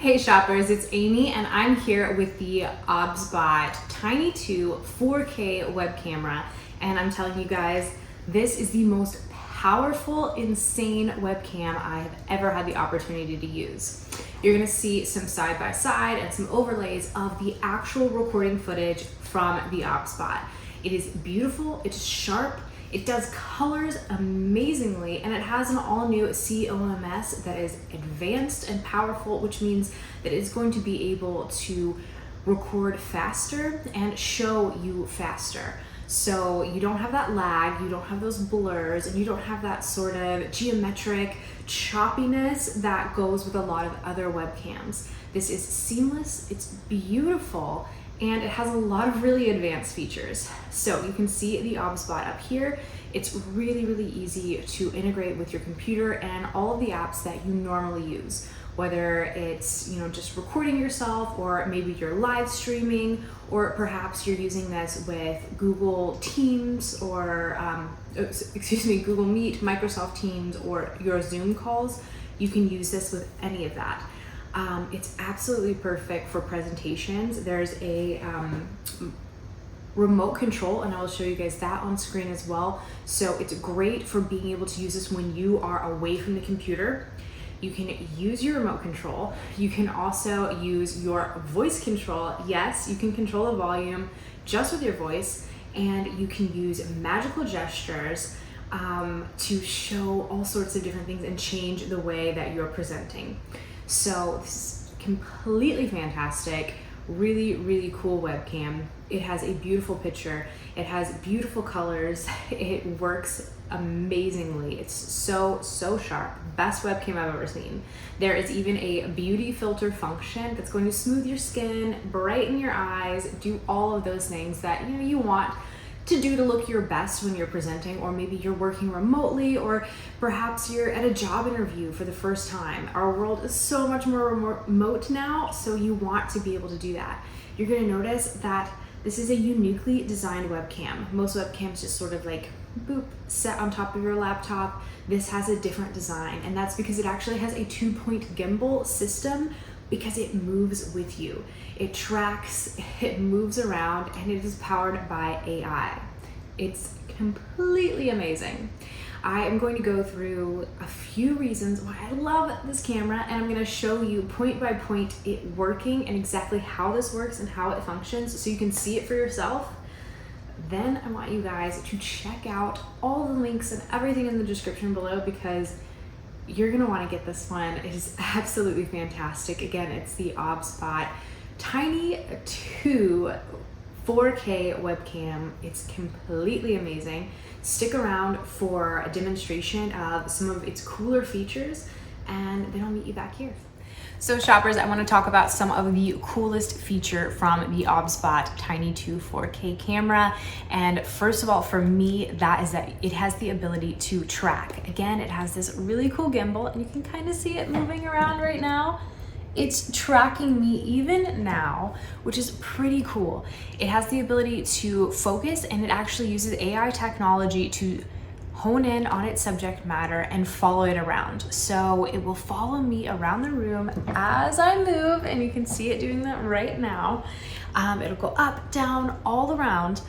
Hey shoppers, it's Amy and I'm here with the OBSBOT Tiny 2 4K web camera, and I'm telling you guys, this is the most powerful, insane webcam I have ever had the opportunity to use. You're gonna see some side by side and some overlays of the actual recording footage from the OBSBOT. It is beautiful, it's sharp, it does colors amazingly, and it has an all-new COMS that is advanced and powerful, which means that it's going to be able to record faster and show you faster. So you don't have that lag, you don't have those blurs, and you don't have that sort of geometric choppiness that goes with a lot of other webcams. This is seamless, it's beautiful, and it has a lot of really advanced features. So you can see the OBSBOT up here. It's really, really easy to integrate with your computer and all of the apps that you normally use, whether it's just recording yourself, or maybe you're live streaming, or perhaps you're using this with Google Teams or Google Meet, Microsoft Teams, or your Zoom calls. You can use this with any of that. It's absolutely perfect for presentations. There's a remote control, and I will show you guys that on screen as well. So it's great for being able to use this when you are away from the computer. You can use your remote control. You can also use your voice control. Yes, you can control the volume just with your voice, and you can use magical gestures to show all sorts of different things and change the way that you're presenting. So this is completely fantastic, really, really cool webcam. It has a beautiful picture, it has beautiful colors, it works amazingly. It's so sharp. Best webcam I've ever seen. There is even a beauty filter function that's going to smooth your skin, brighten your eyes, do all of those things that you want to do to look your best when you're presenting, or maybe you're working remotely, or perhaps you're at a job interview for the first time. Our world is so much more remote now, so you want to be able to do that. You're going to notice that this is a uniquely designed webcam. Most webcams just sort of like boop, set on top of your laptop. This has a different design, and that's because it actually has a 2-point gimbal system, because it moves with you. It tracks, it moves around, and it is powered by AI. It's completely amazing. I am going to go through a few reasons why I love this camera, and I'm gonna show you point by point it working and exactly how this works and how it functions so you can see it for yourself. Then I want you guys to check out all the links and everything in the description below, because you're gonna wanna get this one. It is absolutely fantastic. Again, it's the OBSBOT Tiny 2 4K webcam. It's completely amazing. Stick around for a demonstration of some of its cooler features, and then I'll meet you back here. So shoppers, I want to talk about some of the coolest feature from the OBSBOT Tiny 2 4K camera. And first of all, for me, that is that it has the ability to track. Again, it has this really cool gimbal, and you can kind of see it moving around right now. It's tracking me even now, which is pretty cool. It has the ability to focus, and it actually uses AI technology to hone in on its subject matter and follow it around. So it will follow me around the room as I move, and you can see it doing that right now. It'll go up, down, all around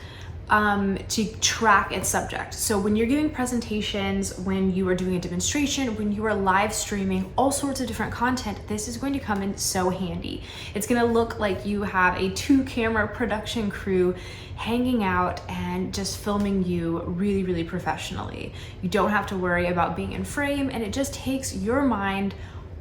to track its subject. So when you're giving presentations, when you are doing a demonstration, when you are live streaming all sorts of different content, this is going to come in so handy. It's going to look like you have a 2-camera production crew hanging out and just filming you really, really professionally. You don't have to worry about being in frame, and it just takes your mind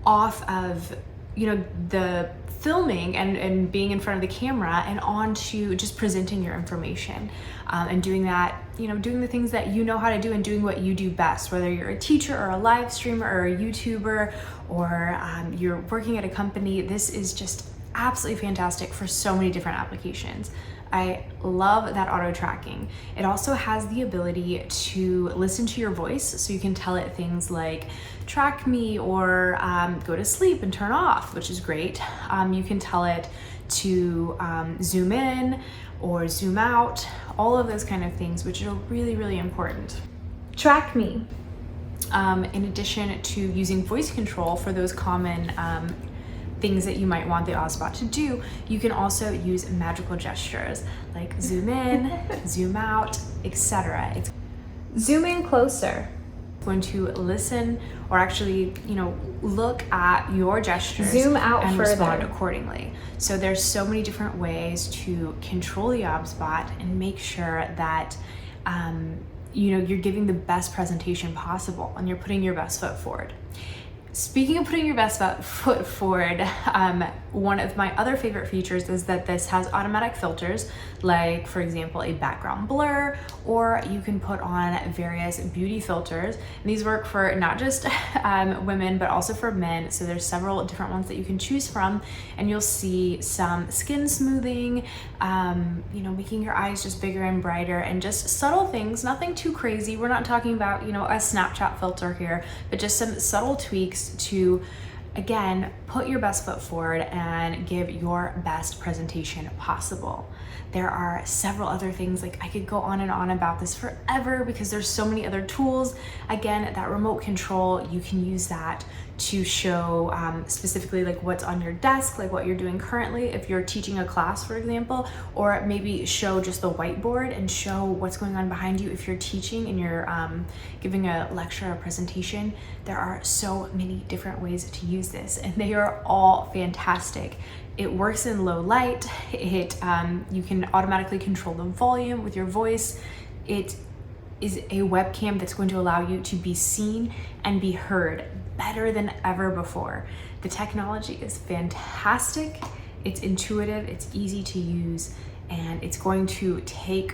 off of the filming and being in front of the camera and on to just presenting your information, and doing that, doing the things that you know how to do and doing what you do best, whether you're a teacher or a live streamer or a YouTuber, or you're working at a company. This is just absolutely fantastic for so many different applications. I love that auto tracking. It also has the ability to listen to your voice, so you can tell it things like track me, or go to sleep and turn off, which is great. You can tell it to zoom in or zoom out, all of those kind of things, which are really, really important. Track me. In addition to using voice control for those common things that you might want the OBSBOT to do, you can also use magical gestures like zoom in, zoom out, etc. It's zoom in closer. Going to listen or actually, look at your gestures, zoom out and further, respond accordingly. So there's so many different ways to control the OBSBOT and make sure that you're giving the best presentation possible and you're putting your best foot forward. Speaking of putting your best foot forward, one of my other favorite features is that this has automatic filters, like for example, a background blur, or you can put on various beauty filters. And these work for not just women, but also for men. So there's several different ones that you can choose from, and you'll see some skin smoothing, making your eyes just bigger and brighter, and just subtle things, nothing too crazy. We're not talking about, a Snapchat filter here, but just some subtle tweaks to, again, put your best foot forward and give your best presentation possible. There are several other things, like I could go on and on about this forever because there's so many other tools. Again, that remote control, you can use that to show specifically like what's on your desk, like what you're doing currently if you're teaching a class, for example, or maybe show just the whiteboard and show what's going on behind you if you're teaching and you're giving a lecture or presentation. There are so many different ways to use this, and they are all fantastic. It works in low light. You can automatically control the volume with your voice. It is a webcam that's going to allow you to be seen and be heard better than ever before. The technology is fantastic. It's intuitive, it's easy to use, and it's going to take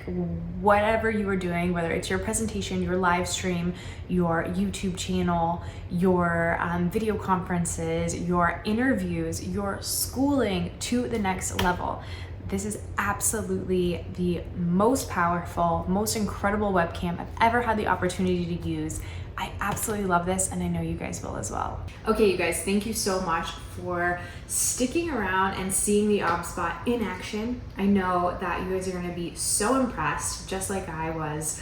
whatever you are doing, whether it's your presentation, your live stream, your YouTube channel, your video conferences, your interviews, your schooling, to the next level. This is absolutely the most powerful, most incredible webcam I've ever had the opportunity to use. I absolutely love this, and I know you guys will as well. Okay, you guys, thank you so much for sticking around and seeing the OBSBOT in action. I know that you guys are gonna be so impressed, just like I was.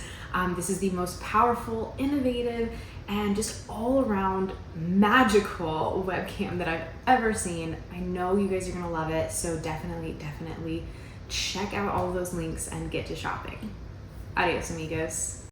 This is the most powerful, innovative, and just all around magical webcam that I've ever seen. I know you guys are gonna love it, so definitely check out all of those links and get to shopping. Adios, amigos.